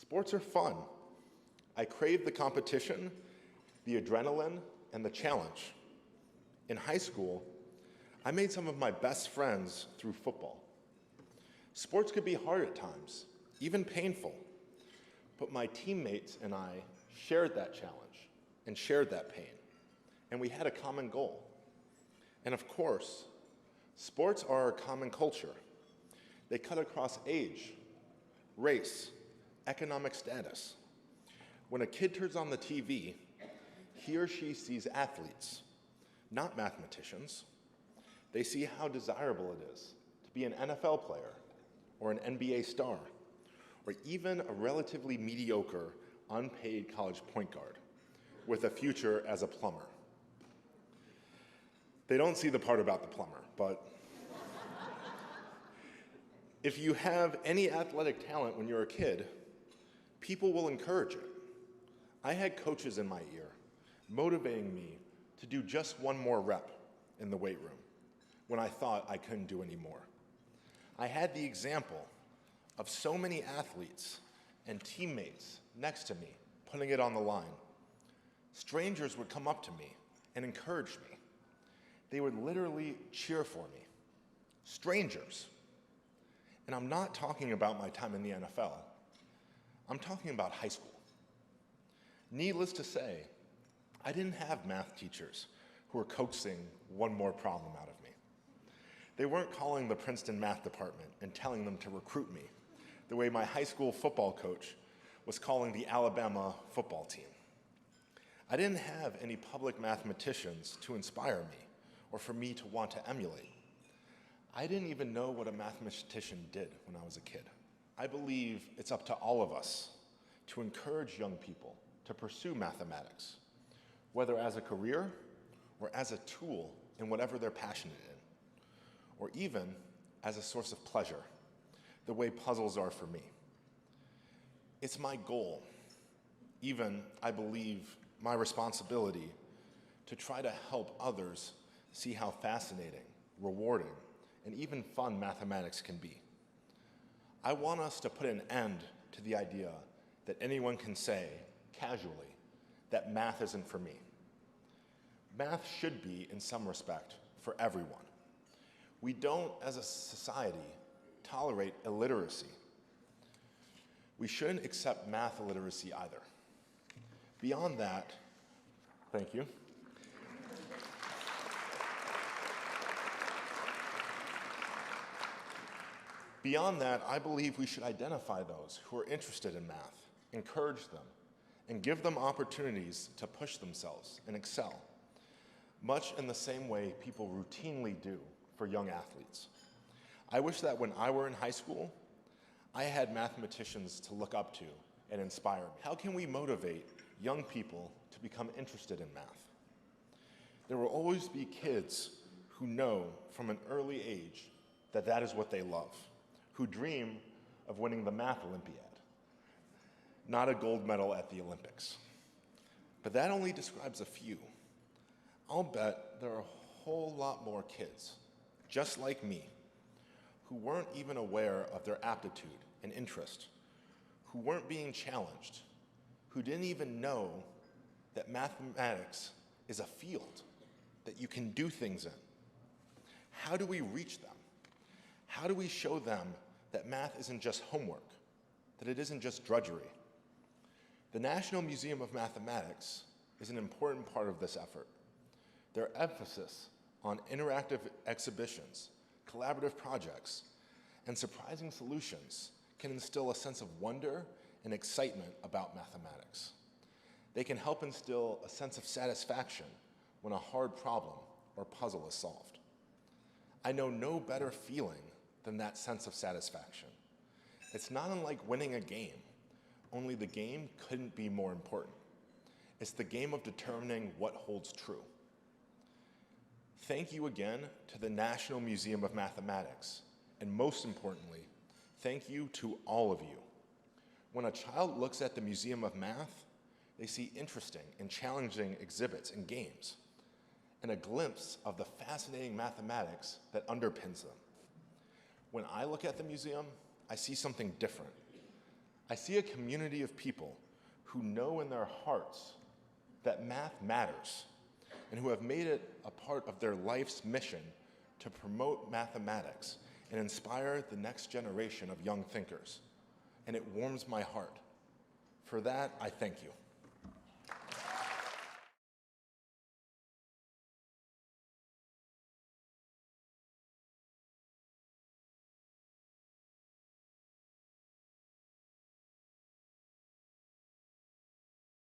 Sports are fun. I crave the competition, the adrenaline, and the challenge. In high school, I made some of my best friends through football. Sports could be hard at times, even painful, but my teammates and I shared that challenge and shared that pain, and we had a common goal. And of course, sports are our common culture. They cut across age, race, economic status. When a kid turns on the TV, he or she sees athletes, not mathematicians. They see how desirable it is to be an NFL player or an NBA star, or even a relatively mediocre, unpaid college point guard with a future as a plumber. They don't see the part about the plumber, but if you have any athletic talent when you're a kid, people will encourage it. I had coaches in my ear motivating me to do just one more rep in the weight room when I thought I couldn't do any more. I had the example of so many athletes and teammates next to me putting it on the line. Strangers would come up to me and encourage me. They would literally cheer for me. Strangers. And I'm not talking about my time in the NFL. I'm talking about high school. Needless to say, I didn't have math teachers who were coaxing one more problem out of me. They weren't calling the Princeton math department and telling them to recruit me the way my high school football coach was calling the Alabama football team. I didn't have any public mathematicians to inspire me or for me to want to emulate. I didn't even know what a mathematician did when I was a kid. I believe it's up to all of us to encourage young people to pursue mathematics, whether as a career or as a tool in whatever they're passionate in, or even as a source of pleasure, the way puzzles are for me. It's my goal, even, I believe, my responsibility, to try to help others see how fascinating, rewarding, and even fun mathematics can be. I want us to put an end to the idea that anyone can say, casually, that math isn't for me. Math should be, in some respect, for everyone. We don't, as a society, tolerate illiteracy. We shouldn't accept math illiteracy either. Beyond that, thank you. Beyond that, I believe we should identify those who are interested in math, encourage them, and give them opportunities to push themselves and excel, much in the same way people routinely do for young athletes. I wish that when I were in high school, I had mathematicians to look up to and inspire me. How can we motivate young people to become interested in math? There will always be kids who know from an early age that that is what they love, who dream of winning the Math Olympiad, not a gold medal at the Olympics. But that only describes a few. I'll bet there are a whole lot more kids, just like me, who weren't even aware of their aptitude and interest, who weren't being challenged, who didn't even know that mathematics is a field that you can do things in. How do we reach them? How do we show them that math isn't just homework, that it isn't just drudgery? The National Museum of Mathematics is an important part of this effort. Their emphasis on interactive exhibitions, collaborative projects, and surprising solutions can instill a sense of wonder and excitement about mathematics. They can help instill a sense of satisfaction when a hard problem or puzzle is solved. I know no better feeling than that sense of satisfaction. It's not unlike winning a game, only the game couldn't be more important. It's the game of determining what holds true. Thank you again to the National Museum of Mathematics, and most importantly, thank you to all of you. When a child looks at the Museum of Math, they see interesting and challenging exhibits and games, and a glimpse of the fascinating mathematics that underpins them. When I look at the museum, I see something different. I see a community of people who know in their hearts that math matters and who have made it a part of their life's mission to promote mathematics and inspire the next generation of young thinkers. And it warms my heart. For that, I thank you.